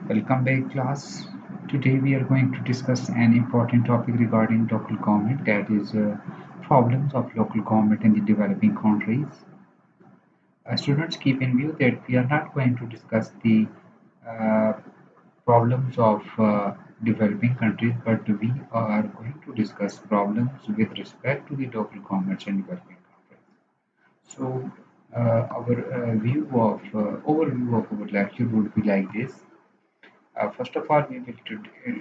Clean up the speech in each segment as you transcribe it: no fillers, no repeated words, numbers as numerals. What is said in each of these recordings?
Welcome back, class. Today we are going to discuss an important topic regarding local government, that is, problems of local government in the developing countries. Students, keep in view that we are not going to discuss the uh, problems of developing countries, but we are going to discuss problems with respect to the local governments in developing countries. So, our overview of our lecture would be like this. First of all, we will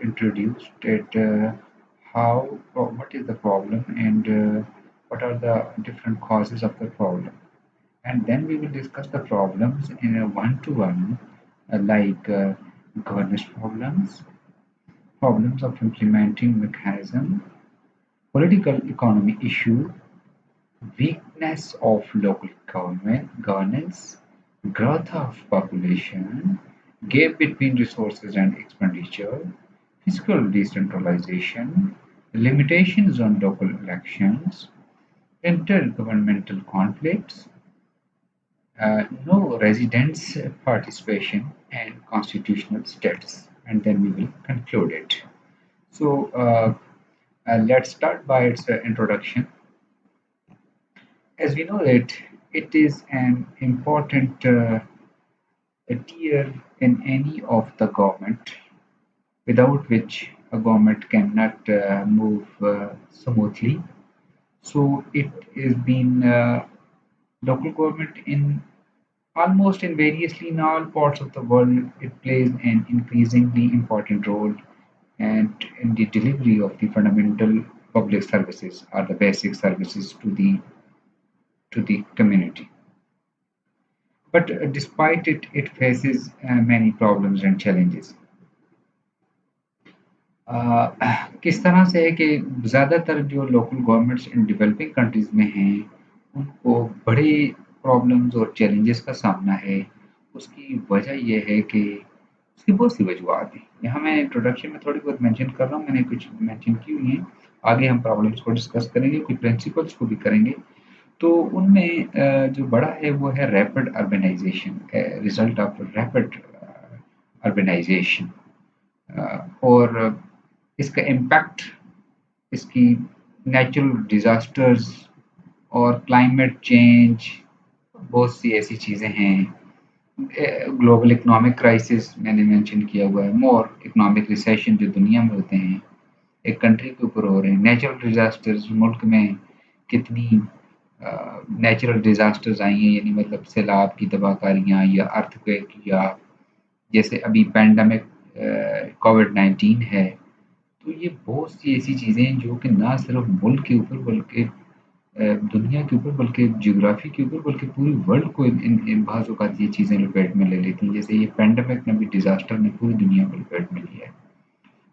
introduce that what is the problem and what are the different causes of the problem. And then we will discuss the problems in a one-to-one, like governance problems, problems of implementing mechanism, political economy issue, weakness of local government governance, growth of population, gap between resources and expenditure, fiscal decentralization, limitations on local elections, intergovernmental conflicts, no residents' participation, and constitutional status. And then we will conclude it. So let's start by its introduction. As we know that it is an important tier in any of the government, without which a government cannot move smoothly. So it is been local government in almost in variously in all parts of the world. It plays an increasingly important role and in the delivery of the fundamental public services or the basic services to the community. But despite it, it faces many problems and challenges. किस तरह से है कि ज़्यादातर जो local governments in developing countries में हैं, उनको बड़े प्रॉब्लम्स और चैलेंजेस का सामना है। उसकी वजह ये है कि उसकी बहुत सी वजूहत हैं। यहाँ मैं इंट्रोडक्शन में थोड़ी बहुत मेंशन कर रहा हूँ, मैंने कुछ मेंशन की हुई हैं। आगे हम प्रॉब्लम्स को डिस्कस करेंगे, कुछ प्रिंसिपल्स को भी करेंगे। तो उनमें जो बड़ा है वो है rapid urbanisation, result of rapid urbanisation, और इसका इम्पैक्ट, इसकी नेचुरल डिजास्टर्स और क्लाइमेट चेंज, बहुत सी ऐसी चीज़ें हैं। ग्लोबल इकोनॉमिक क्राइसिस मैंने मेंशन किया हुआ है, मोर इकोनॉमिक रिसेशन जो दुनिया में होते हैं एक कंट्री के ऊपर हो रहे हैं, नेचुरल डिजास्टर्स मुल्क में कितनी नेचुरल डिजास्टर्स आई हैं, यानी मतलब सैलाब की तबाहकारियाँ या अर्थक्वेक, या जैसे अभी पैंडेमिक कोविड-19 है। तो ये बहुत सी ऐसी चीज़ें हैं जो कि ना सिर्फ मुल्क के ऊपर बल्कि दुनिया के ऊपर, बल्कि ज्योग्राफी के ऊपर, बल्कि पूरी वर्ल्ड को इन बाज़ औक़ात ये चीज़ें लपेट में ले लेती हैं। जैसे ये पैंडेमिक ने भी, डिज़ास्टर ने पूरी दुनिया को लपेट में लिया है।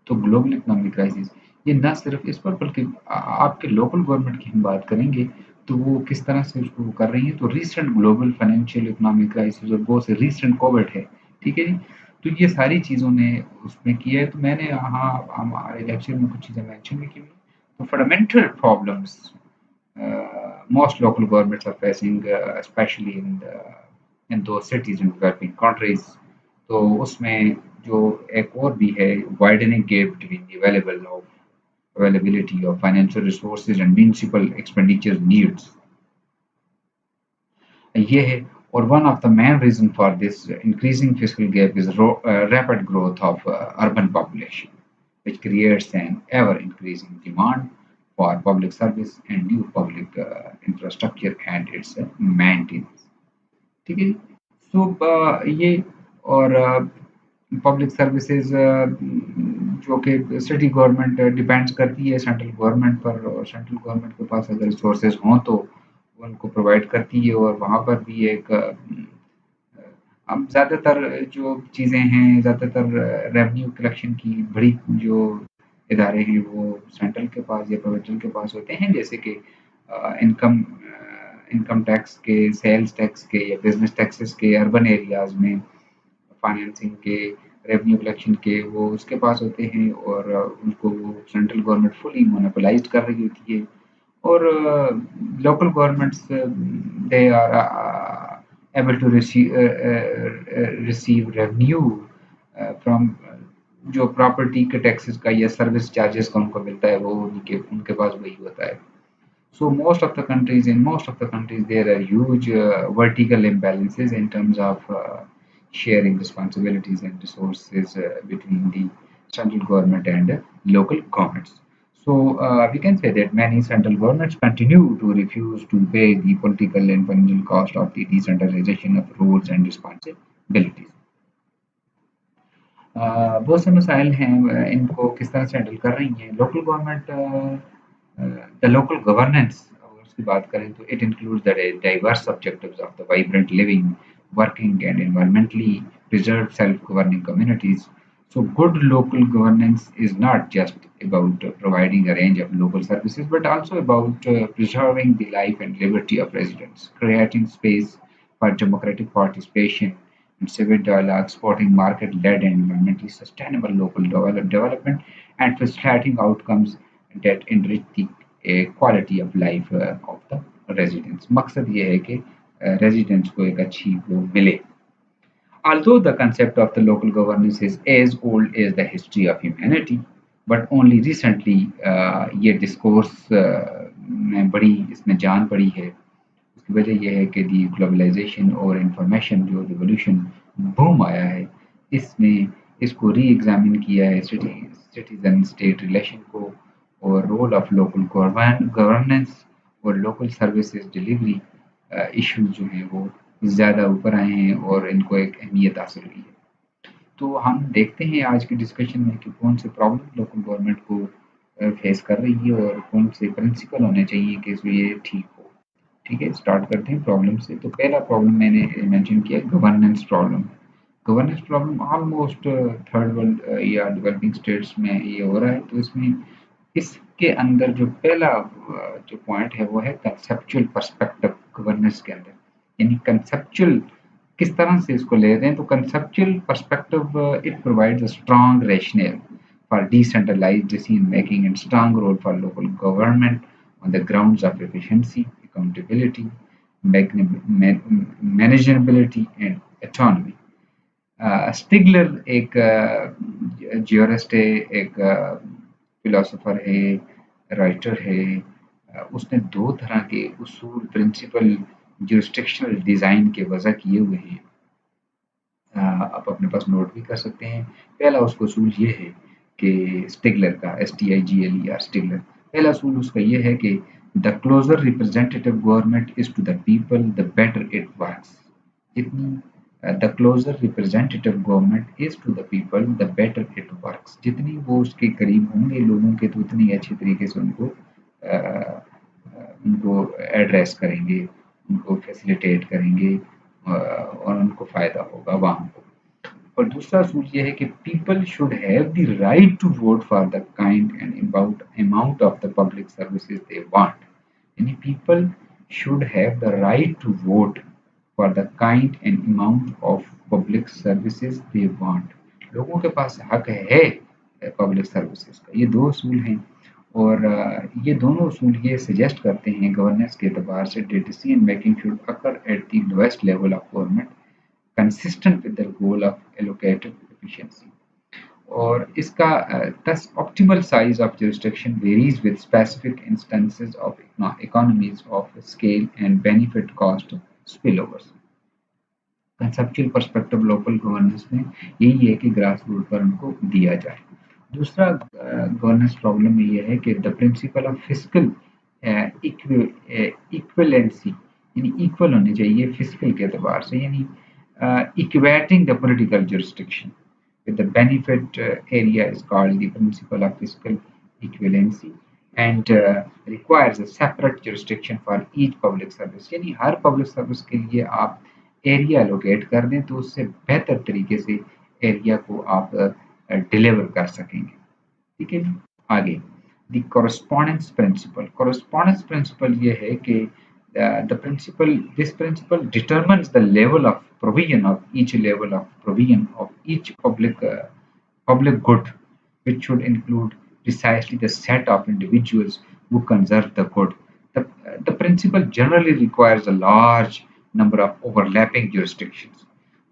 तो ग्लोबल इकोनॉमिक क्राइसिस ये ना सिर्फ इस पर, बल्कि आपके लोकल गवर्नमेंट की हम बात करेंगे तो वो किस तरह से उसको कर रही है। तो recent global financial economic crisis और बहुत से रिसेंट कोविड है, ठीक है जी। तो ये सारी चीज़ों ने उसमें किया है। तो मैंने यहाँ हमारे लेक्चर में कुछ चीज़ें मेंशन भी की हुई। तो fundamental problems most local governments are facing, especially in those cities in developing countries. तो उसमें जो एक और भी है, widening gap between the availability of financial resources and municipal expenditure needs, ये है। और one of the main reason for this increasing fiscal gap is rapid growth of urban population, which creates an ever increasing demand for public service and new public infrastructure and its maintenance, ठीक है। सो ये और public services जो कि city government depends करती है central government पर, और सेंट्रल गवर्नमेंट के पास अगर रिसोर्सेज हों तो वो उनको प्रोवाइड करती है। और वहाँ पर भी एक अब ज़्यादातर जो चीज़ें हैं, ज़्यादातर रेवेन्यू कलेक्शन की बड़ी जो इदारे हैं वो सेंट्रल के पास या प्रोविंशियल के पास होते हैं, जैसे कि इनकम इनकम टैक्स के, सेल्स टैक्स के या बिजनेस टैक्सेस के, अर्बन एरियाज़ में फाइनेंसिंग के, रेवेन्यू कलेक्शन के, वो उसके पास होते हैं। और उनको वो सेंट्रल गवर्नमेंट फुली मोनोपोलाइज्ड कर रही होती है। और local governments they are able to receive revenue from जो प्रॉपर्टी के टैक्सेस का या सर्विस चार्जेस का उनको मिलता है वो उनके उनके पास वही होता है. So most of the countries, there are huge vertical imbalances in terms of sharing responsibilities and resources between the central government and local governments. So we can say that many central governments continue to refuse to pay the political and financial cost of the decentralization of roles and responsibilities. बहुत से मसाइल हैं, इनको किस तरह से handle कर रही हैं local government. The local governance अगर उसकी बात करें तो it includes the diverse objectives of the vibrant living, working and environmentally preserve self governing communities. So good local governance is not just about providing a range of local services, but also about preserving the life and liberty of residents, creating space for democratic participation and civil dialogue, supporting market-led and environmentally sustainable local development, and facilitating outcomes that enrich the quality of life of the residents. मकसद ये है कि residents को एक अच्छी वो मिले. Although the concept of the local governance is as old as the history of humanity, but only recently ये discourse में बड़ी इसमें जान पड़ी है. उसकी वजह यह है कि दी ग्लोबलाइजेशन और इंफॉर्मेशन जो रिवोल्यूशन बूम आया है, इसमें इसको री एग्जामिन किया है सिटीजन स्टेट रिलेशन को, और रोल ऑफ लोकल गवर्नेंस और लोकल सर्विसेज डिलीवरी इश्यूज जो हैं वो ज़्यादा ऊपर आए हैं और इनको एक अहमियत हासिल हुई है. तो हम देखते हैं आज की डिस्कशन में कि कौन से प्रॉब्लम लोकल गवर्नमेंट को फेस कर रही है और कौन से प्रिंसिपल होने चाहिए कि इसमें ये ठीक हो. ठीक है, स्टार्ट करते हैं प्रॉब्लम से. तो पहला प्रॉब्लम मैंने मेंशन किया governance problem. Governance problem almost third world या डेवलपिंग स्टेट्स में ये हो रहा है. तो इसमें इसके अंदर जो पहला जो पॉइंट है वो है कंसेप्चुअल पर्सपेक्टिव गवर्नेंस के अंदर. यानी कंसेप्चुअल किस तरह से इसको ले रहे हैं. तो conceptual perspective it provides a strong rational for decentralised decision making and strong role for local government on the grounds of efficiency, accountability, manageability, and autonomy. Stigler एक जियोरिस्ट है, एक फिलोसोफर है, राइटर है. उसने दो तरह के उसूल प्रिंसिपल जुरिस्डिक्शनल डिज़ाइन के वजह किए हुए हैं. आप अपने पास नोट भी कर सकते हैं. पहला उसका उसूल ये है कि स्टिगलर का STIGLER स्टिगलर, पहला असूल उसका ये है कि the closer representative government is to the people the better it works. जितनी the closer representative government is to the people the better it works, जितनी वो उसके करीब होंगे लोगों के तो उतनी अच्छी तरीके से उनको एड्रेस करेंगे, उनको फैसिलिटेट करेंगे और उनको फ़ायदा होगा वहाँ को. और दूसरा असूल ये है कि people should have the right to vote for the kind and amount of the public services they want. यानी people should have the right to vote for the kind and amount of public services they want. लोगों के पास हक है public services का. ये दो असूल हैं और ये दोनों असूल ये सजेस्ट करते हैं गवर्नेंस के एतबार से decision making should occur at the lowest level of government consistent with the goal of allocated efficiency. और इसका thus optimal size of jurisdiction varies with specific instances of economies of scale and benefit cost spillovers. Conceptual perspective local governance में यही है कि grass root पर उनको दिया जाए. दूसरा गवर्नेंस प्रॉब्लम में यह है कि the principle of fiscal equivalency, यानी इक्वल होने चाहिए फिस्कल के एतबार से, यानी equating the political jurisdiction with the benefit area is called the principle of fiscal equivalency and requires a separate jurisdiction for each public service. यानी हर public service के लिए आप एरिया एलोकेट कर दें तो उससे बेहतर तरीके से एरिया को आप डिलीवर कर सकेंगे. ठीक है जी. आगे the correspondence principle. Correspondence principle ये है कि this principle determines the level of provision of each public good, which should include precisely the set of individuals who conserve the good. The principle generally requires a large number of overlapping jurisdictions.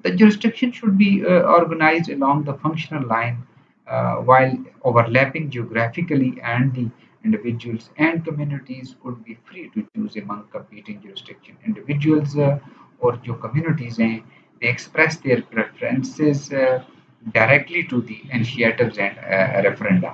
The jurisdiction should be organized along the functional line while overlapping geographically, and the individuals and communities would be free to choose among competing jurisdiction. Individuals or जो communities हैं, they express their preferences directly to the initiatives and referenda.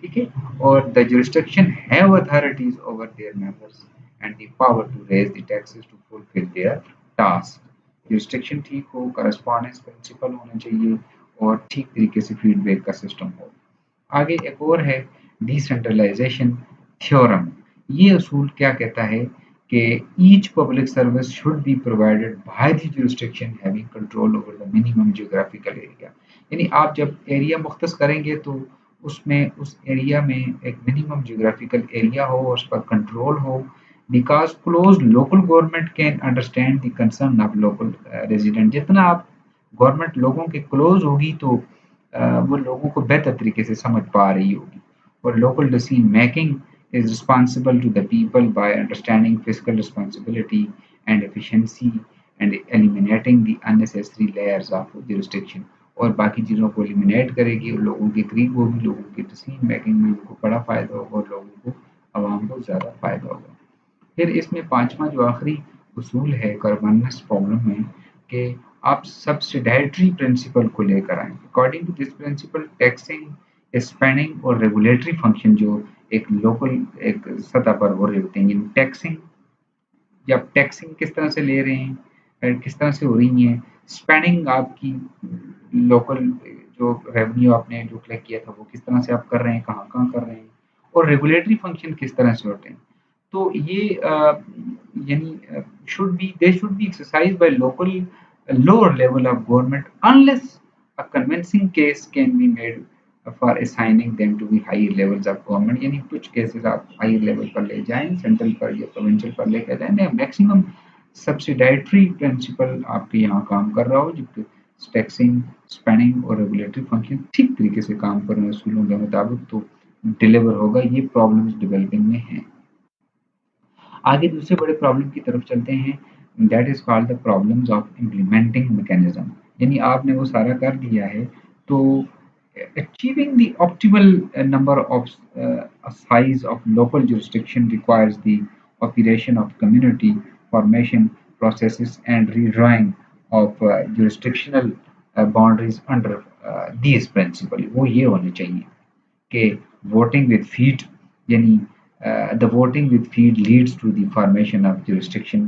ठीक है, और the jurisdiction have authorities over their members and the power to raise the taxes to fulfill their tasks. jurisdiction ठीक हो, correspondence principle होना चाहिए और ठीक तरीके से फीडबैक का सिस्टम हो। आगे एक और है डिसेंट्रलाइजेशन थ्योरम। ये असूल क्या कहता है कि each public service should be provided by the jurisdiction having control over the minimum geographical area. यानी आप जब एरिया मुख्तस करेंगे तो उसमें उस एरिया में एक मिनिमम ज्योग्राफिकल एरिया हो, उस पर कंट्रोल हो, because close local government can understand the concern of local resident. जितना आप गवर्नमेंट लोगों के क्लोज होगी तो वो लोगों को बेहतर तरीके से समझ पा रही होगी। और local decision making is responsible to the people by understanding fiscal responsibility and efficiency and eliminating the unnecessary layers of jurisdiction। और बाकी चीज़ों को एलिमिनेट करेगी और लोगों के करीब होगी, लोगों के डिसीजन मेकिंग में उनको बड़ा फ़ायदा होगा और लोगों को आवाम को ज़्यादा फ़ायदा होगा। फिर इसमें पांचवा जो आखिरी उसूल है गवर्नेंस प्रॉब्लम में कि आप सब्सिडायरी प्रिंसिपल को लेकर आए। According to this principle taxing, spending और रेगुलेटरी फंक्शन जो एक लोकल एक सतह पर हो रहे होते हैं, टैक्सिंग जब टैक्सिंग किस तरह से ले रहे हैं, किस तरह से हो रही है, स्पेंडिंग आपकी लोकल जो रेवेन्यू आपने जो कलेक्ट किया था वो किस तरह से आप कर रहे हैं, कहाँ कहाँ कर रहे हैं, और रेगुलेटरी फंक्शन किस तरह से होते हैं। तो ये यानी should be exercise by local lower level of government unless a convincing case can be made for assigning them to the higher levels of government। यानी कुछ केसेस आप हायर लेवल पर ले जाएं, सेंट्रल पर या प्रोविंशियल पर लेकर जाएं, मैक्सिमम सब्सिडायरी प्रिंसिपल आपके यहाँ काम कर रहा हो, जबकि टैक्सिंग, स्पेंडिंग और रेगुलेटरी फंक्शन ठीक तरीके से काम कर रहे हैं असूलों के मुताबिक, तो डिलीवर होगा। ये प्रॉब्लम्स डेवलपिंग में हैं। आगे दूसरे बड़े प्रॉब्लम की तरफ चलते हैं, that is called the problems of implementing mechanism. यानी आपने वो सारा कर दिया है, तो achieving the optimal number of size of local jurisdiction requires the operation of community formation processes and redrawing of jurisdictional boundaries under these principles। वो ये होने चाहिए कि वोटिंग विद फीट, यानी the voting with feed leads to the formation of jurisdiction,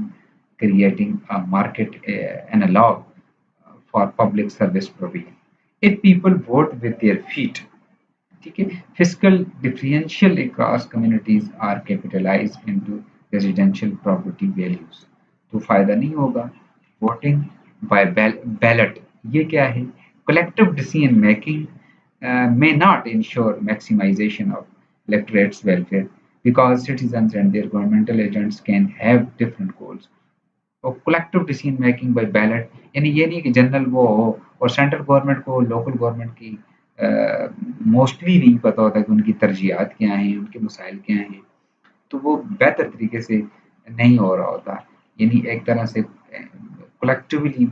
creating a market analog for public service provision। If people vote with their feet, ठीक है, fiscal differential across communities are capitalized into residential property values, तो फायदा नहीं होगा। Voting bye ballot, ये क्या है, collective decision making may not ensure maximization of electorate's welfare because citizens and their governmental agents can have different goals। और collective decision making by ballot, यानी ये नहीं कि जनरल वो हो और सेंट्रल गवर्नमेंट को लोकल गवर्नमेंट की मोस्टली नहीं पता होता कि उनकी तरजीहात क्या हैं, उनके मसाइल क्या हैं, तो वो बेहतर तरीके से नहीं हो रहा होता। यानी एक तरह से कलेक्टिवली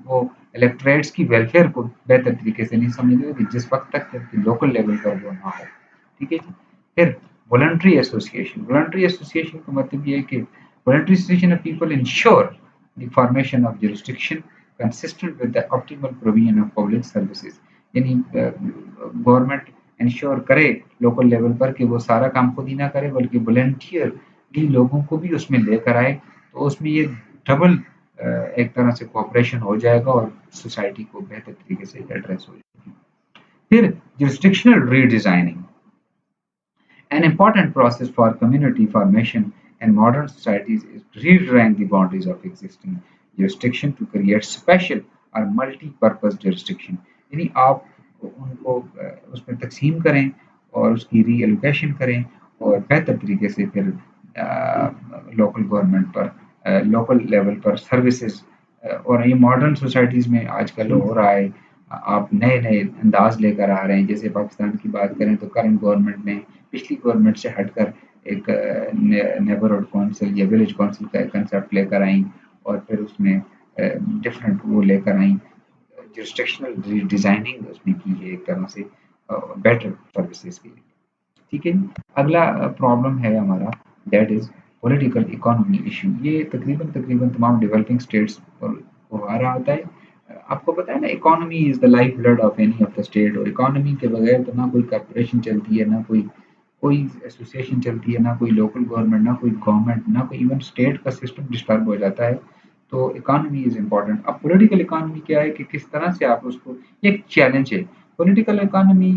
वो इलेक्टोरेट्स की वेलफेयर को बेहतर तरीके से नहीं समझते कि जिस वक्त तक लोकल लेवल पर वो ना हो। ठीक है जी। फिर वॉलंटरी एसोसिएशन, वॉलंटरी एसोसिएशन का मतलब ये है कि voluntary association of people ensure the formation of jurisdiction consistent with the optimal provision of public services। यानी गवर्नमेंट इंश्योर करे लोकल लेवल पर कि वो सारा काम खुद ही ना करे, बल्कि वॉलंटियरली लोगों को भी उसमें लेकर आए, तो उसमें ये डबल एक तरह से कोऑपरेशन हो जाएगा और सोसाइटी को बेहतर तरीके से एड्रेस हो जाएगी। फिर jurisdictional redesigning, an important process for community formation in modern societies is redrawing the boundaries of existing jurisdiction to create special or multi-purpose jurisdiction। यानी आप उनको उसमें तकसीम करें और उसकी रीएलोकेशन करें और बेहतर तरीके से फिर लोकल गवर्नमेंट पर लोकल लेवल पर सर्विसेज, और ये मॉडर्न सोसाइटीज़ में आजकल हो रहा है। आप नए नए अंदाज लेकर आ रहे हैं। जैसे पाकिस्तान की बात करें तो करंट गवर्नमेंट ने पिछली गवर्नमेंट से हटकर एक नेबरहुड काउंसिल या विलेज काउंसिल का कंसेप्ट लेकर आई और फिर उसमें डिफरेंट वो लेकर आई जुरिस्डिक्शनल डिजाइनिंग उसने की है एक तरह से बेटर सर्विसेज के लिए। ठीक है। अगला प्रॉब्लम है हमारा, that is political economy issue. ये तकरीबन तकरीबन तमाम डेवलपिंग स्टेट्स पर वो आ रहा होता है। आपको पता है ना, economy is the life blood of any of the state, और इकोनॉमी के बगैर तो ना कोई कॉर्पोरेशन चलती है, ना कोई कोई एसोसिएशन चलती है, ना कोई लोकल गवर्नमेंट, ना कोई गवर्नमेंट, ना कोई इवन स्टेट का सिस्टम डिस्टर्ब हो जाता है। तो इकोनॉमी इज इम्पोर्टेंट। अब पॉलिटिकल इकोनॉमी क्या है कि किस तरह से आप उसको, ये एक चैलेंज है। Political economy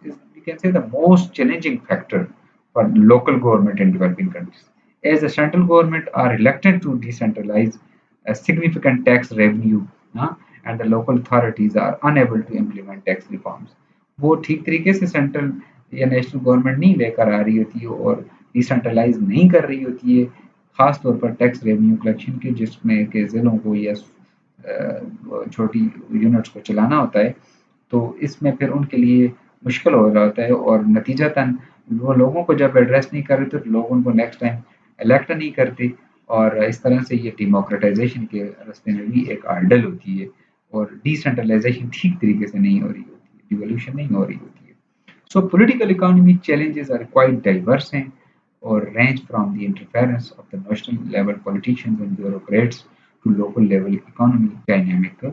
is, we can say, the most challenging factor for local government in developing countries, as the central government are reluctant to decentralize a significant tax revenue, huh, and the local authorities are unable to implement tax reforms. वो ठीक तरीके से central या national government नहीं लेकर आ रही होती है और डिसेंट्रलाइज नहीं कर रही होती है, खास तौर पर टैक्स रेवेन्यू कलेक्शन के, जिसमें के जिलों को या छोटी यूनिट्स को चलाना होता है। तो इसमें फिर उनके लिए मुश्किल हो रहा होता है, और नतीजतन वो लोगों को जब एड्रेस नहीं कर रहे थे तो लोग उनको नेक्स्ट टाइम इलेक्ट नहीं करते, और इस तरह से ये डेमोक्रेटाइजेशन के रास्ते में भी एक हर्डल होती है, और डिसेंट्रलाइजेशन ठीक तरीके से नहीं हो रही होती है, डिवोल्यूशन नहीं हो रही होती है। So political economy challenges are quite diverse हैं, or range from the interference of the national level politicians and bureaucrats to local level economy dynamic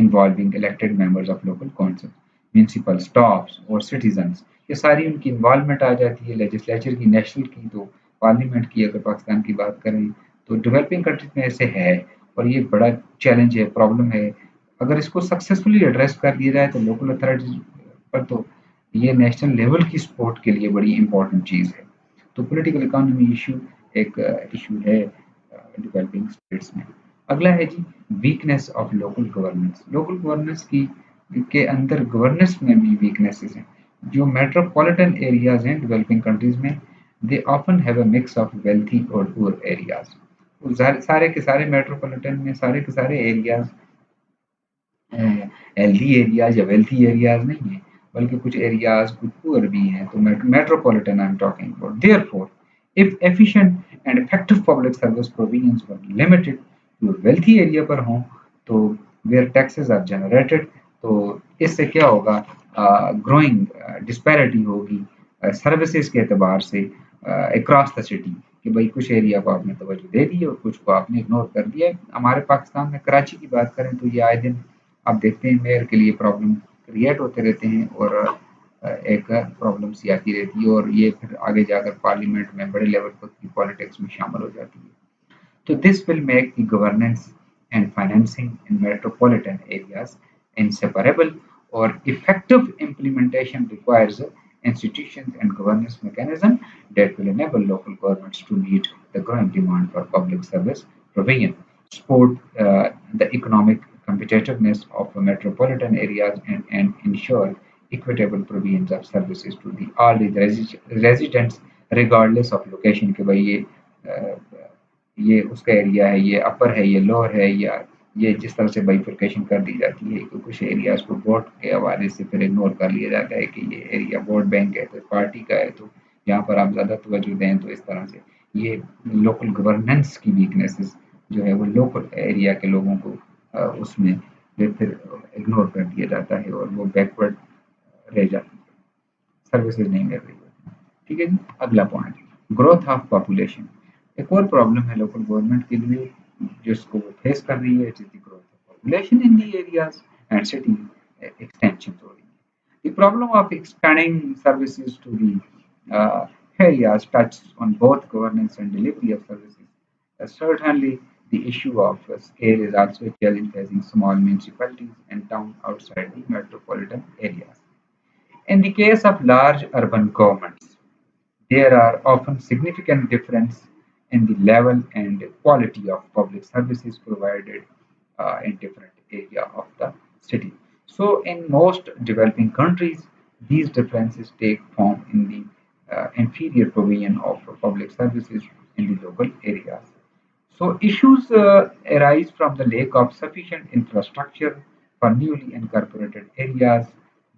involving elected members of local councils, municipal staffs और citizens। ये सारी उनकी involvement आ जाती है, legislature की, national की, तो पार्लियामेंट की अगर पाकिस्तान की बात करें तो डेवलपिंग कंट्रीज में ऐसे है, और ये बड़ा चैलेंज है, प्रॉब्लम है। अगर इसको सक्सेसफुली एड्रेस कर दिया जाए तो लोकल अथॉरिटीज पर तो ये नेशनल लेवल की सपोर्ट के लिए बड़ी इंपॉर्टेंट चीज़ है। तो पॉलिटिकल इकोनॉमी इशू एक इशू है डेवलपिंग स्टेट्स में। अगला है जी, weakness of local governance. Local governance की के अंदर गवर्नेंस में भी वीकनेसेस हैं। जो मेट्रोपॉलिटन एरियाज हैं डेवलपिंग कंट्रीज में, they often have a mix of wealthy और पुअर एरियाज। सारे के सारे मेट्रोपॉलिटन में सारे के सारे एरियाज हेल्दी एरियाज या वेल्थी एरियाज नहीं है, बल्कि कुछ एरियाज कुछ पुअर भी हैं। तो metropolitan I am talking about. Therefore if efficient and effective public service provisions were limited to wealthy area पर हों, तो वेयर टैक्सेस आर जनरेटेड, तो इससे क्या होगा, ग्रोइंग डिस्पैरिटी होगी सर्विसेज के एतबार से अक्रॉस द सिटी, कि भाई कुछ एरिया को आपने तवज्जो दे दी है और कुछ को आपने इग्नोर कर दिया है। हमारे पाकिस्तान में कराची की बात करें तो ये आए दिन आप देखते हैं मेयर के लिए प्रॉब्लम क्रिएट होते रहते हैं, और एक प्रॉब्लम सी आती रहती है, और ये फिर आगे जाकर पार्लियामेंट में बड़े लेवल पर की पॉलिटिक्स में शामिल हो जाती है। तो this will make the governance and financing in metropolitan areas inseparable, or effective implementation requires institutions and governance mechanism that will enable local governments to meet the growing demand for public service provision, support the economic competitiveness of metropolitan areas, and ensure equitable provisions of services to the all the residents regardless of location। के भाई ये उसका area है, ये अपर है, ये lower है, या ये जिस तरह से बाइफरकेशन कर दी जाती है कि कुछ एरियाज को वोट के हवाले से फिर इग्नोर कर लिया जाता है कि ये एरिया वोट बैंक है तो पार्टी का है, तो यहाँ पर आप ज़्यादा तवज्जो दें। तो इस तरह से ये लोकल गवर्नेंस की वीकनेसेस जो है वो लोकल एरिया के लोगों को उसमें फिर इग्नोर कर दिया जाता है, और वो बैकवर्ड रह जाती है, सर्विसेज नहीं मिल रही होती। ठीक है जी। अगला पॉइंट, ग्रोथ ऑफ पॉपुलेशन। एक और प्रॉब्लम है लोकल गवर्नमेंट के लिए जिसको वो फेस कर रही है, it is the growth of population in the areas and city extension हो रही है। The problem of expending services to the areas touch on both governance and delivery of services. Certainly, the issue of scale is also a challenge facing small municipalities and towns outside the metropolitan areas. In the case of large urban governments, there are often significant differences in the level and quality of public services provided in different areas of the city. So, in most developing countries, these differences take form in the inferior provision of public services in the local areas. So issues arise from the lack of sufficient infrastructure for newly incorporated areas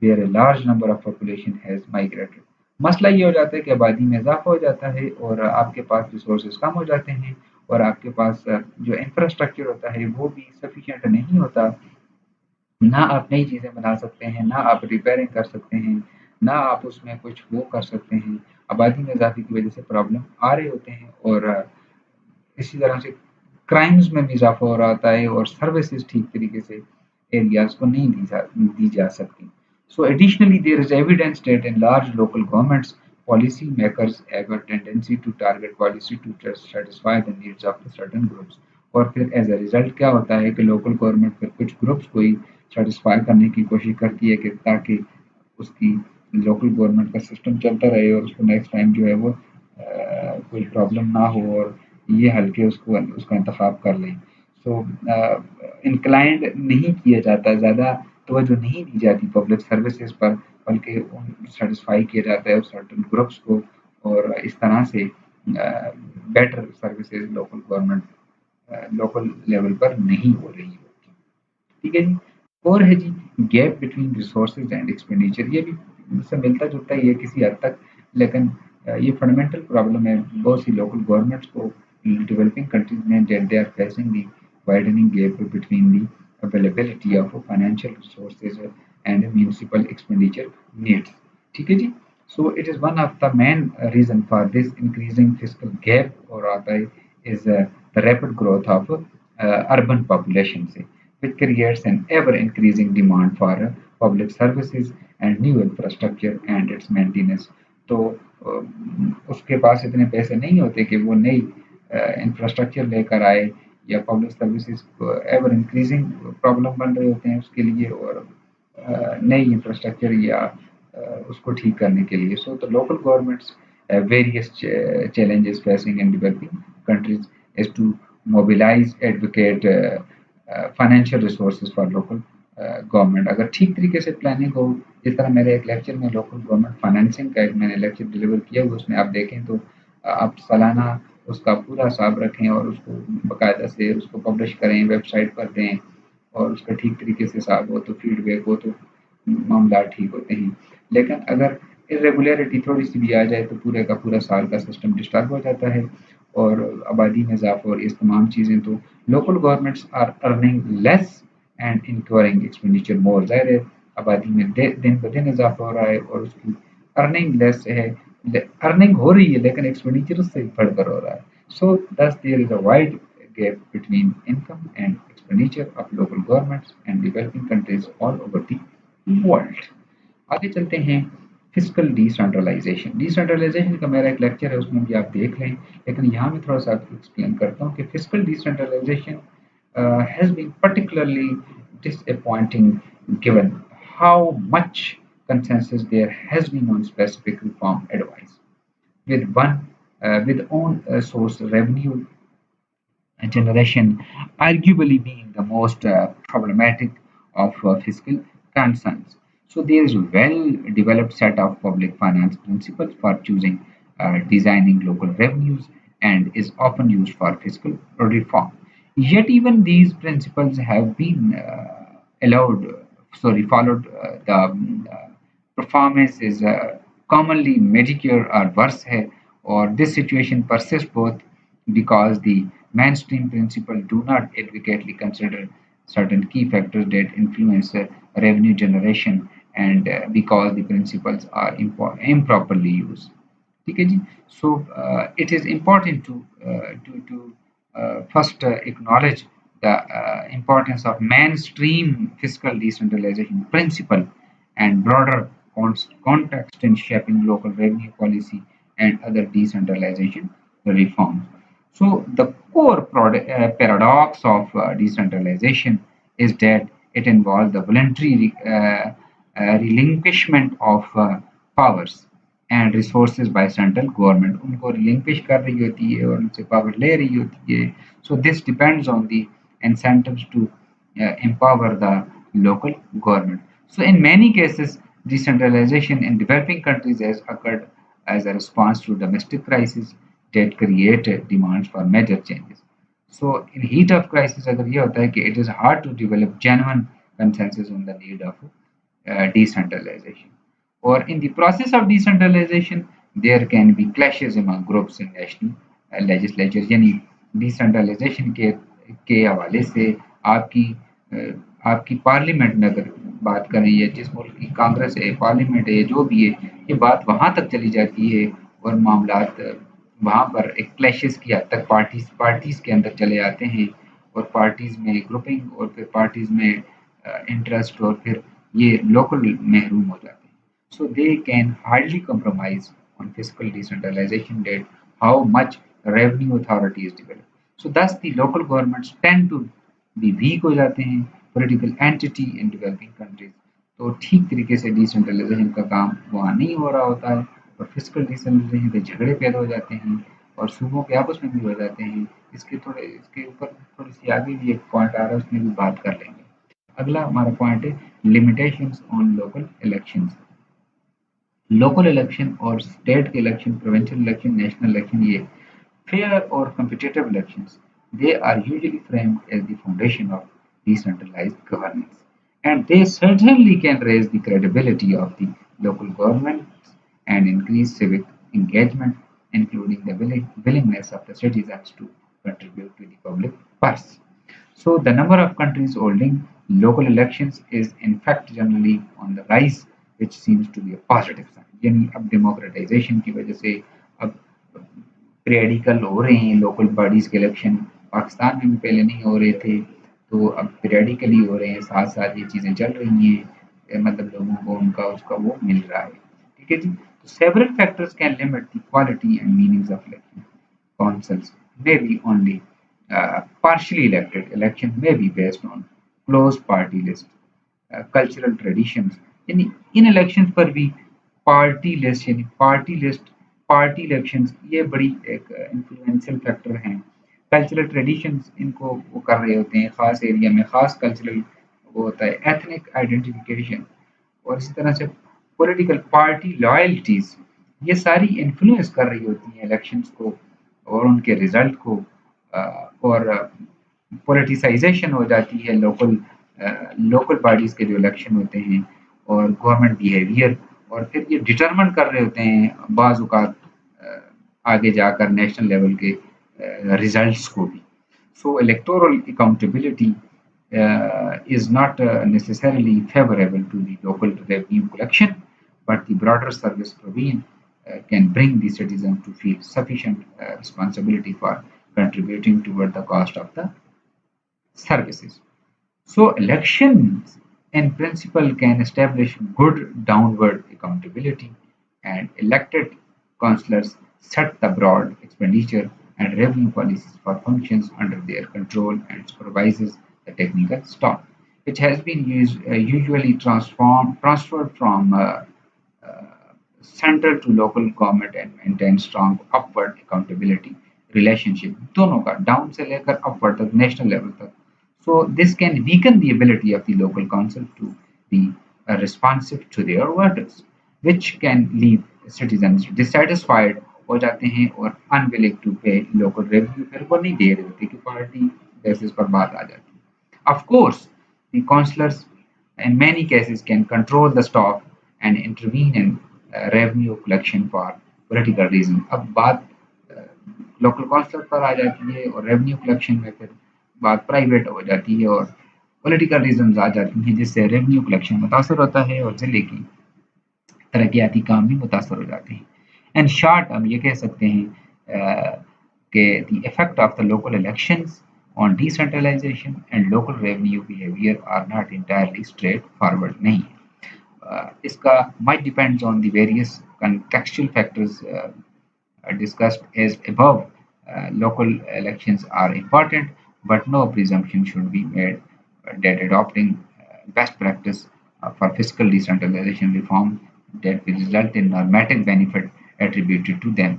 where a large number of population has migrated. मसला ये हो जाता है कि आबादी में इजाफा हो जाता है और आपके पास रिसोर्सेज कम हो जाते हैं, और आपके पास जो इंफ्रास्ट्रक्चर होता है वो भी सफिशिएंट नहीं होता, ना आप नई चीज़ें बना सकते हैं, ना आप रिपेयरिंग कर सकते हैं, ना आप उसमें कुछ वो कर सकते हैं। आबादी में इज़ाफ़े की वज़ह से प्रॉब्लम आ रहे होते हैं और इसी तरह से क्राइम्स में भी इज़ाफ़ा हो रहा होता है और सर्विसेज़ ठीक तरीके से एरियाज़ को नहीं दी जा सकती। So additionally, there is evidence that in large local governments, policy makers have a tendency to target policy to just satisfy the needs of the certain groups. और फिर एज अ रिजल्ट क्या होता है कि लोकल गवर्नमेंट फिर कुछ groups को ही satisfy करने की कोशिश करती है कि ताकि उसकी लोकल गवर्नमेंट का सिस्टम चलता रहे और उसको नेक्स्ट टाइम जो है वो कोई प्रॉब्लम ना हो और ये हल्के उसको उसका इंतखाब कर लें। सो इंक्लाइंड नहीं किया जाता, ज़्यादा तवज्जो नहीं दी जाती पब्लिक सर्विसेज पर, बल्कि उन सेटिस्फाई किया जाता है सर्टन ग्रुप्स को और इस तरह से better services local government local level पर नहीं हो रही होती। ठीक है जी। और है जी gap between resources and expenditure, ये भी इससे मिलता जुलता ही है किसी हद तक, लेकिन ये फंडामेंटल प्रॉब्लम है बहुत सी लोकल गवर्नमेंट्स को डेवलपिंग कंट्रीज में, that they are facing the widening gap between the availability of financial resources and municipal expenditure needs. ठीक है जी। So it is one of the main reason for this increasing physical gap और आता है is the rapid growth of urban population से, which creates an ever-increasing demand for public services and new infrastructure and its maintenance। तो उसके पास इतने पैसे नहीं होते कि वो नई इंफ्रास्ट्रक्चर लेकर आए या public services ever increasing problem बन रहे होते हैं उसके लिए और नई इंफ्रास्ट्रक्चर या उसको ठीक करने के लिए। So the local governments various challenges facing in developing countries is to mobilize, advocate financial resources for local government. अगर ठीक तरीके से प्लानिंग हो, जिस तरह मेरे एक लेक्चर में लोकल गवर्नमेंट फाइनेंसिंग का एक मैंने लेक्चर डिलीवर किया हुआ, उसमें आप देखें तो आप सालाना उसका पूरा हिसाब रखें और उसको बाकायदा से उसको पब्लिश करें, वेबसाइट पर दें और उसका ठीक तरीके से हिसाब हो तो फीडबैक हो तो मामला ठीक होते हैं। लेकिन अगर इरेगुलरिटी थोड़ी सी भी आ जाए तो पूरे का पूरा साल का सिस्टम डिस्टर्ब हो जाता है और आबादी में इजाफा और इस तमाम चीज़ें, तो local governments are earning less and inquiring expenditure more. ज़ाहिर है आबादी में दिन ब दिन इजाफा हो रहा है और उसकी अर्निंग लेस है, अर्निंग हो रही है लेकिन एक्सपेंडिचर उससे बढ़कर हो रहा है। So this there is a wide gap between income and expenditure of local governments and developing countries all over the world। आगे चलते हैं फिजिकल डिसेंट्रलाइजेशन। डिसेंट्रलाइजेशन का मेरा एक लेक्चर है उसमें भी आप देख लें, लेकिन यहाँ मैं थोड़ा सा आपको एक्सप्लेन करता हूँ कि physical decentralisation has been particularly disappointing given how much consensus there has been on specific reform advice, with own source revenue generation arguably being the most problematic of fiscal concerns. So there is a well-developed set of public finance principles for choosing, designing local revenues and is often used for fiscal reform. Yet even these principles have been followed. The performance is commonly mediocre or worse है, or this situation persists both because the mainstream principles do not adequately consider certain key factors that influence revenue generation and because the principles are improperly used। ठीक है जी। So it is important to first acknowledge the importance of mainstream fiscal decentralization principle and broader context in shaping local revenue policy and other decentralization reforms। So the core paradox of decentralization is that it involves the voluntary relinquishment of powers and resources by central government, उनको relinquish कर रही होती है और उनसे power ले रही होती है। So this depends on the incentives to empower the local government। So in many cases, decentralization in developing countries has occurred as a response to domestic crises that create demands for major changes। So in heat of crisis अगर ये होता है कि it is hard to develop genuine consensus on the need of decentralization। Or in the process of decentralization, there can be clashes among groups in national legislature। यानी decentralisation के हवाले से आपकी आपकी पार्लियामेंट में अगर बात करें या जिस मुल्क की कांग्रेस है, पार्लियामेंट है, जो भी है, ये बात वहाँ तक चली जाती है और मामलात वहाँ पर एक क्लैशेस की हद तक पार्टीज़ पार्टीज़ के अंदर चले आते हैं और पार्टीज़ में ग्रुपिंग और फिर पार्टीज़ में इंटरेस्ट और फिर ये लोकल महरूम हो जाते हैं. So they can hardly compromise on fiscal decentralization that how much revenue authority is developed. So thus the local governments tend to be weak हो जाते हैं political entity in developing countries. तो ठीक तरीके से डिसेंट्रलाइजेशन का काम वहाँ नहीं हो रहा होता है और फिजिकल डिसेंट्रलाइजेशन पे झगड़े पैदा हो जाते हैं और सूबों के आपस में भी हो जाते हैं. इसके ऊपर थोड़ी सी आगे भी एक पॉइंट आ रहा है, उसमें भी बात कर लेंगे. अगला हमारा पॉइंट है limitations on local elections. Local election और स्टेट के election, provincial election, national election, ये fair or competitive elections, they are usually framed as the foundation of decentralized governance. And they certainly can raise the credibility of the local governments and increase civic engagement, including the willingness of the citizens to contribute to the public purse. So the number of countries holding local elections is in fact generally on the rise, which seems to be a positive sign. यानी अब democratisation की वजह से अब periodical हो रहे हैं local bodies के इलेक्शन. पाकिस्तान में भी पहले नहीं हो रहे थे, तो अब पीरियडिकली हो रहे हैं, साथ साथ ये चीज़ें चल रही हैं. मतलब लोगों को उनका उसका वो मिल रहा है. ठीक है जी. तो several factors can limit the quality and meanings of election. Councils may be only partially elected. Election may be based on close party list, cultural traditions. यानी इन इलेक्शंस पर भी पार्टी लिस्ट यानी पार्टी इलेक्शंस ये बड़ी एक influential factor हैं. Cultural traditions इनको वो कर रहे होते हैं, खास एरिया में खास कल्चरल वो होता है, एथनिक आइडेंटिफिकेशन और इसी तरह से पॉलिटिकल पार्टी लॉयल्टीज, ये सारी इन्फ्लुएंस कर रही होती हैं इलेक्शंस को और उनके रिजल्ट को. और पॉलिटिसाइजेशन हो जाती है लोकल बॉडीज के जो इलेक्शन होते हैं और गवर्नमेंट बिहेवियर, और फिर ये डिटरमिन कर रहे होते हैं बाज़ औक़ात आगे जाकर नेशनल लेवल के रिजल्ट्स को भी. So electoral accountability is not necessarily favorable to the local revenue collection, but the broader service provision can bring the citizen to feel sufficient responsibility for contributing toward the cost of the services. So elections in principle can establish good downward accountability, and elected councillors set the broad expenditure and revenue policies for functions under their control and supervises the technical staff, which has been usually transferred from central to local government and maintain strong upward accountability relationship दोनों का down से लेकर upward तक national level तक. So this can weaken the ability of the local council to be responsive to their voters, which can leave citizens dissatisfied हो जाते हैं और unwilling to pay local revenue. फिर वो नहीं दे रहे होते कि पार्टी बेसिस पर बात आ जाती है. Of course, the councillors in many cases can control the staff and intervene in revenue collection for political reason. अब बात लोकल काउंसलर पर आ जाती है और रेवेन्यू कलेक्शन में फिर बात प्राइवेट हो जाती है और पॉलिटिकल रीजंस आ जाती हैं जिससे रेवेन्यू कलेक्शन मुतासर होता है और ज़िले की तरक्याती काम भी मुतासर हो जाते हैं. इन शॉर्ट हम ये कह सकते हैं कि the effect of the local elections on decentralization and local revenue behavior are not entirely straightforward नहीं है. इसका might depends on the various contextual factors discussed as above. Local elections are important, but no presumption should be made that adopting best practice for fiscal decentralization reform that will result in normative benefit attributed to them.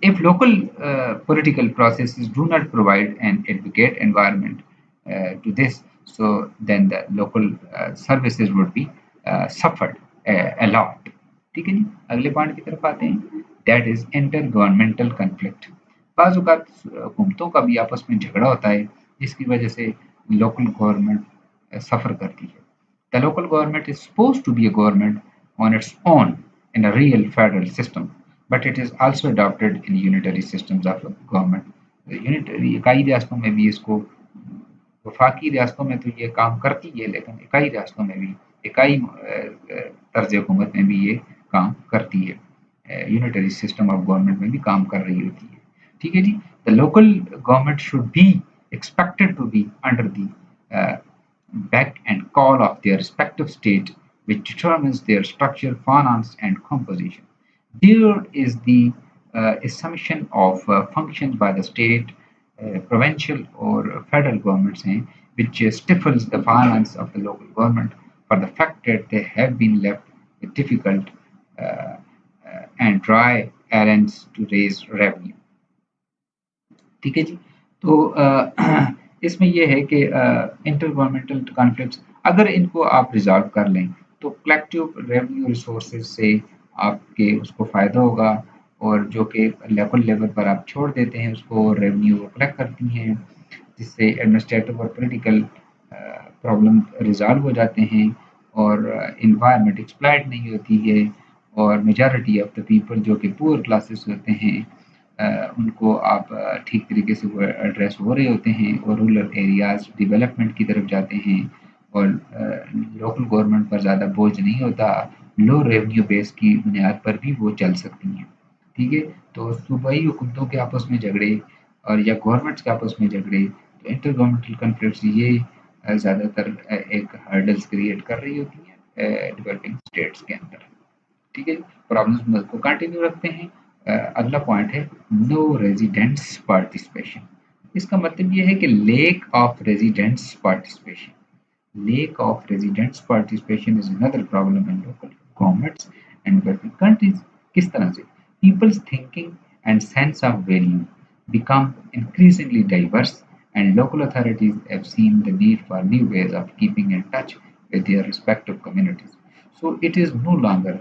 If local political processes do not provide an advocate environment to this, so then the local services would be suffered a lot. ठीक है जी. अगले point की तरफ आते हैं. That is inter governmental conflict. बाज़ औक़ात हुकूमतों का भी आपस में झगड़ा होता है जिसकी वजह से लोकल गवर्नमेंट सफ़र करती है. The local government is suppose to be a government on its own in a real federal system, but it is also adopted in unitary systems of government. The unitary इकाई रियासतों में भी इसको वफाकी रियासतों में तो ये काम करती है, लेकिन इकाई रियासतों में भी, इकाई तर्ज हुकूमत में भी ये काम करती है, यूनिटरी सिस्टम ऑफ गवर्नमेंट में भी काम कर रही होती है। ठीक है जी। The local government should be expected to be under the uh, beck and call of their respective state, which determines their structure, finance, and composition. There is the assumption of functions by the state, provincial or federal governments, which stifles the finance of the local government for the fact that they have been left with difficult uh, and dry errands to raise revenue. ठीक है जी। तो इसमें ये है कि inter governmental conflicts अगर इनको आप रिजॉल्व कर लें तो कलेक्टिव रेवेन्यू रिसोर्सेज से आपके उसको फ़ायदा होगा, और जो कि लोकल लेवल पर आप छोड़ देते हैं उसको, रेवेन्यू वो कलेक्ट करती हैं, जिससे एडमिनिस्ट्रेटिव और पॉलिटिकल प्रॉब्लम रिजॉल्व हो जाते हैं, और इन्वायरमेंट एक्सप्लॉइट नहीं होती है, और मेजॉरिटी ऑफ द पीपल जो कि पुअर क्लासेस होते हैं उनको आप ठीक तरीके से वो एड्रेस हो रहे होते हैं, और रूरल एरियाज़ डेवलपमेंट की तरफ जाते हैं, और लोकल गवर्नमेंट पर ज़्यादा बोझ नहीं होता, लो रेवेन्यू बेस की बुनियाद पर भी वो चल सकती हैं। ठीक है। तो सूबाई हुकूमतों के आपस में झगड़े और या गवर्नमेंट्स के आपस में झगड़े, तो इंटर गवर्नमेंटल कॉन्फ्लिक्ट्स ये ज़्यादातर एक हर्डल्स क्रिएट कर रही होती हैं डेवलपिंग स्टेट्स के अंदर। ठीक है। प्रॉब्लम्स को कंटिन्यू रखते हैं। अगला पॉइंट है नो रेजिडेंट्स पार्टिसिपेशन। इसका मतलब ये है कि lake of residents participation, lack of residents' participation is another problem in local governments and developing countries. किस तरह से? People's thinking and sense of value become increasingly diverse, and local authorities have seen the need for new ways of keeping in touch with their respective communities. So it is no longer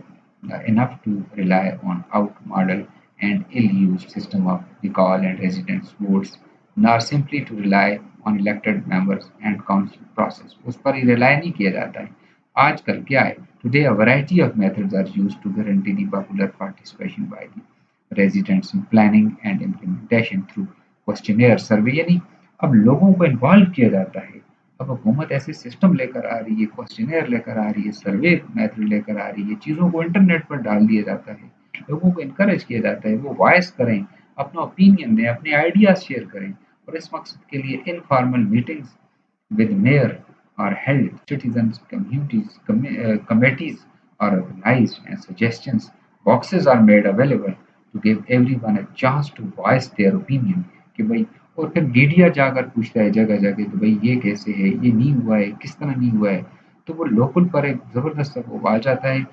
enough to rely on outmodel and ill-used system of recall and residence votes, nor simply to rely on elected members and council process. उस पर ही rely नहीं किया जाता है। आजकल क्या है? Today a variety of methods are used to guarantee the popular participation by the residents in planning and implementation through questionnaire survey, यानी अब लोगों को इन्वॉल्व किया जाता है। अब हुकूमत ऐसे सिस्टम लेकर आ रही है, क्वेश्चनेयर लेकर आ रही है, सर्वे मेथड लेकर आ रही है, चीज़ों को इंटरनेट पर डाल दिया जाता है, लोगों को इनकरेज किया जाता है वो वॉइस करें, अपना ओपिनियन दें, अपने आइडियाज शेयर करें, और इस मकसद के लिए informal meetings with mayor are held, citizens communities committees are organized, and suggestions boxes are made available to give everyone a chance to voice their opinion कि भाई, और फिर मीडिया जाकर पूछता है जगह जगह तो भाई ये कैसे है, ये नहीं हुआ है, किस तरह नहीं हुआ है, तो वो लोकल पर एक ज़बरदस्त वो आ जाता है।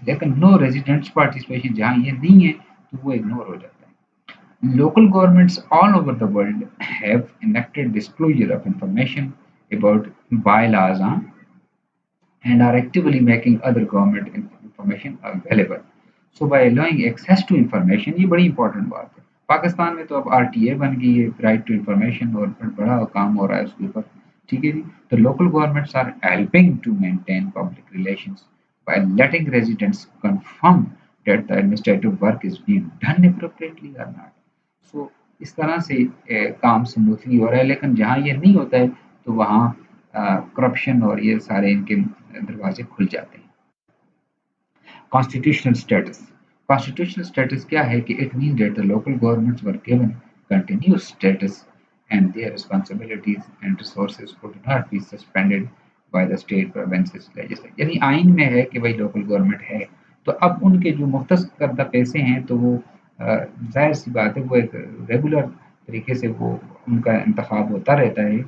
लेकिन नो रेजिडेंट्स पार्टिसिपेशन जहाँ ये नहीं है तो वो इग्नोर हो जाता है। Local governments all over the world have enacted disclosure of information about bylaws and are actively making other government information available. So by allowing access to information, ये बड़ी इंपॉर्टेंट बात है। पाकिस्तान में तो अब आरटीए बन गई है, राइट टू इंफॉर्मेशन, और फिर बड़ा काम हो रहा है उसके ऊपर। ठीक है जी। तो local governments are helping to maintain public relations by letting residents confirm that the administrative work is being done appropriately or not. So इस तरह से काम स्मूथली हो रहा है, लेकिन जहाँ ये नहीं होता है तो वहाँ करप्शन और ये सारे इनके दरवाजे खुल जाते हैं। Constitutional status. कॉन्स्टिट्यूशनल स्टेटस क्या है कि it mean that the local governments were given continuous status and their responsibilities and resources could not be suspended by the state provinces legislature. यानी आइन में है कि भाई लोकल गवर्नमेंट है, तो अब उनके जो मुख्तस करदा पैसे हैं तो वो जाहिर सी बात है वो एक रेगुलर तरीके से वो उनका इंतखाब होता रहता है,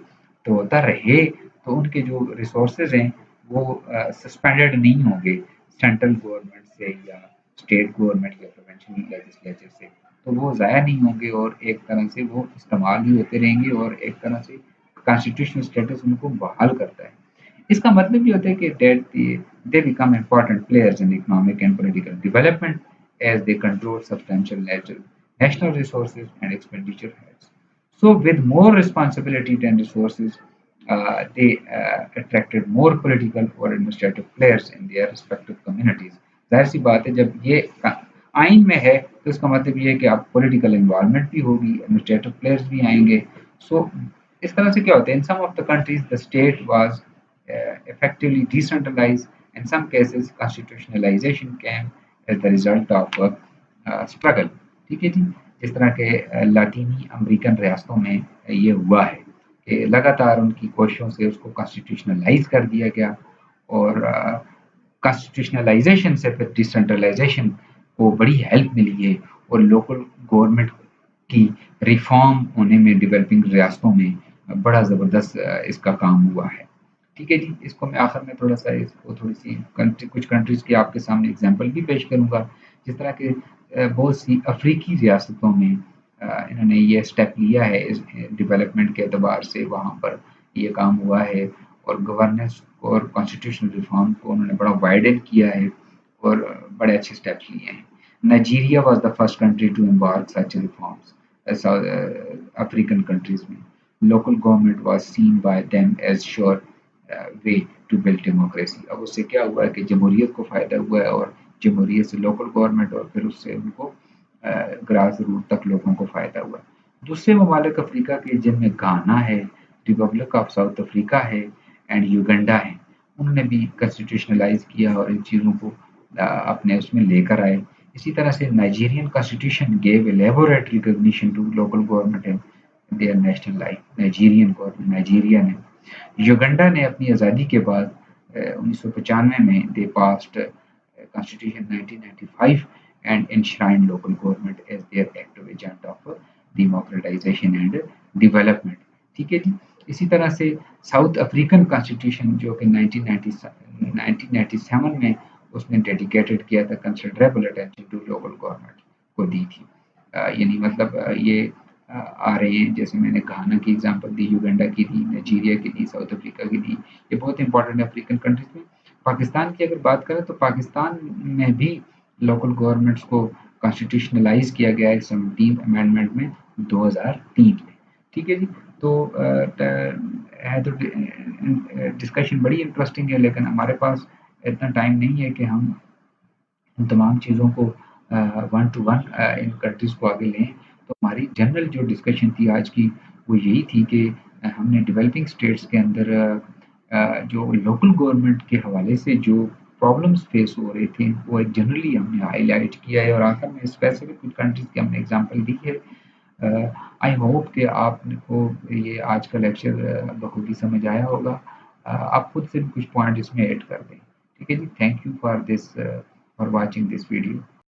तो होता रहे, तो उनके जो रिसोर्सेज हैं वो सस्पेंडेड नहीं होंगे सेंट्रल गवर्नमेंट से या स्टेट गवर्नमेंट या प्रोविंशियल लेजिस्लेचर से, तो वो ज़ाया नहीं होंगे और एक तरह से वो इस्तेमाल ही होते रहेंगे, और एक तरह से कॉन्स्टिट्यूशनल स्टेटस उनको बहाल करता है। इसका मतलब ये होता है कि that they become important players in economic and political development as they control substantial national resources and expenditure heads. So, with more responsibility and resources, they attracted more political or administrative players in their respective communities. जाहिर सी बात है, जब ये आइन में है तो इसका मतलब ये है कि आप पॉलिटिकल इन्वॉल्वमेंट भी होगी, एडमिनिस्ट्रेटिव प्लेयर्स भी आएंगे। सो इस तरह से क्या होता है, in some of the countries the state was effectively decentralized. In some cases constitutionalization came as the result of struggle. ठीक है जी। जिस तरह के लातीनी अमेरिकन रियासतों में ये हुआ है कि लगातार उनकी कोशिशों से उसको कॉन्स्टिट्यूशनलाइज कर दिया गया, और कॉन्स्टिट्यूशनलाइजेशन से फिर डिसेंट्रलाइजेशन को बड़ी हेल्प मिली है, और लोकल गवर्नमेंट की रिफॉर्म होने में डेवलपिंग रियासतों में बड़ा ज़बरदस्त इसका काम हुआ है। ठीक है जी, इसको मैं आखिर में थोड़ा सा इसको थोड़ी सी कंट्री, कुछ कंट्रीज़ की आपके सामने एग्जांपल भी पेश करूँगा। जिस तरह के बहुत सी अफ्रीकी रियासतों में इन्होंने ये स्टेप लिया है, इस डेवलपमेंट के एतबार से वहाँ पर ये काम हुआ है, और गवर्नेंस और कॉन्स्टिट्यूशनल रिफॉर्म को उन्होंने बड़ा वाइडन किया है, और बड़े अच्छे स्टेप्स लिए हैं। Nigeria was the first country to embark such reforms African countries में। Local government was seen by them as sure way to build democracy. अब उससे क्या हुआ है कि जमहूरियत को फ़ायदा हुआ है, और जमहूरियत से लोकल गवर्नमेंट, और फिर उससे उनको ग्रास रूट तक लोगों को फ़ायदा हुआ। दूसरे ममालिक अफ्रीका के जिनमें घाना है, रिपब्लिक ऑफ साउथ अफ्रीका है, एंड युगंडा है, उन्होंने भी कॉन्स्टिट्यूशनलाइज किया और इन चीज़ों को अपने उसमें लेकर आए। इसी तरह से Nigerian constitution gave elaborate recognition to local government in their national life. Nigerian government, Nigeria ने, युगांडा ने अपनी आज़ादी के बाद 1995 में they passed constitution 1995 and enshrined local government as their active agent of democratization and development। ठीक है जी। इसी तरह से साउथ अफ्रीकन कॉन्स्टिट्यूशन जो कि 1997 में उसने डेडिकेटेड किया था, considerable attention to local government को दी थी। यानी मतलब ये आ रहे हैं, जैसे मैंने घाना की एग्जांपल दी, युगांडा की दी, नाइजीरिया की दी, साउथ अफ्रीका की दी। ये बहुत इंपॉर्टेंट है अफ्रीकन कंट्रीज में। पाकिस्तान की अगर बात करें तो पाकिस्तान में भी लोकल गवर्नमेंट्स को कॉन्स्टिट्यूशनलाइज किया गया है 17 अमेंडमेंट में 2003 में। ठीक है जी। तो है तो डिस्कशन बड़ी इंटरेस्टिंग है, लेकिन हमारे पास इतना टाइम नहीं है कि हम उन तमाम चीज़ों को one two one in countries को आगे लें। तो हमारी जनरल जो डिस्कशन थी आज की, वो यही थी कि हमने डेवलपिंग स्टेट्स के अंदर जो लोकल गवर्नमेंट के हवाले से जो प्रॉब्लम्स फेस हो रहे थे, वो एक जनरली हमने हाईलाइट किया है, और आखिर में स्पेसिफिक कुछ कंट्रीज़ की हमने एग्जांपल दी है। आई होप कि आपको ये आज का लेक्चर बखूबी समझ आया होगा। आप खुद से भी कुछ पॉइंट इसमें ऐड कर दें। ठीक है जी। Thank you for this for watching this video.